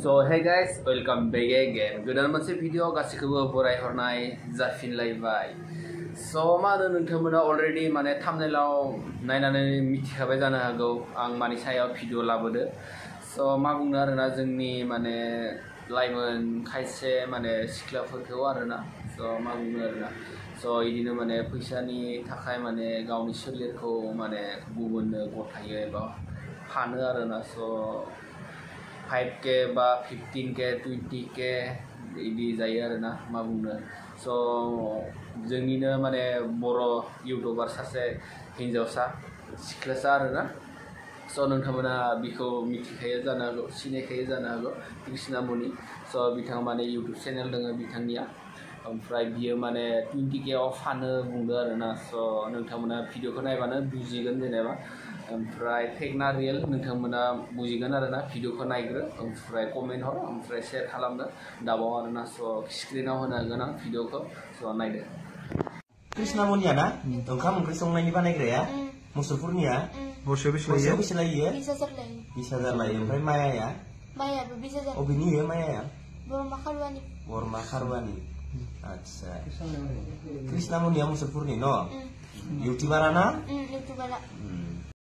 So hey guys, welcome back again. Goदान मोनसे video गासिखौबो बरायहरनाय जाफिनलायबाय. So मा होनो नोंथांमोना अलरेडि माने थाम्बनेलाव नायनानै मिथिखाबाय जानो हागौ आं मानि सायाव भिडिअ लाबोदो. So मा बुंनो आरोना जोंनि माने लाइमोन खायसे माने सिख्लाफोरखौ आरोना. So मा बुंनो आरोना. So इदिनो माने फैसानि थाखाय माने गावनि सोलेरखौ माने गुबुननो गथायो एबा फानो आरोना. So 5K बा 15K 20K इदि जायो आरोना मा बुंनो. So जोंनिनो माने बर' इउटुबार सासे हिन्जावसा सिख्लासा आरोना. So नोंथांमोना बिखौ मिथिखायो जानो हागौ सिनायखायो जानो हागौ कृष्णा मनि. So बिथाङा माने इउटुब चेनेल दोङो बिथांनिया. ओमफ्राय बियो माने 20K आव फानो बुंदो आरोना. So नोंथांमोना भिडिअखौ नायबानो बुजिगोन जेनेबा. ओमफ्राय फेक ना रियेल नोंथांमोना बुजिगोन आरोना भिडिअखौ नायग्रो ओमफ्राय कमेन्ट हर ओमफ्राय शेयार खालामनो दाबाव आरोना. स' स्क्रिनाव होनो हागोन आं भिडिअखौ. स' नायदो. कृष्णा मनिया ना ओंखाम ओंख्रि संनायनि बानायग्राया मुसुरफोरनिया बोसोराव बेसे लायो? बेसे लायो? 20,000 लायो. ओमफ्राय मायाया? मायाबो 20,000. अबेनि इयो मायाया? बरमा खारुवानि. बरमा खारुवानि. आच्छा. कृष्णा मनिया मुसुरफोरनि न'? इउटिउबारा ना? इउटिउबारा.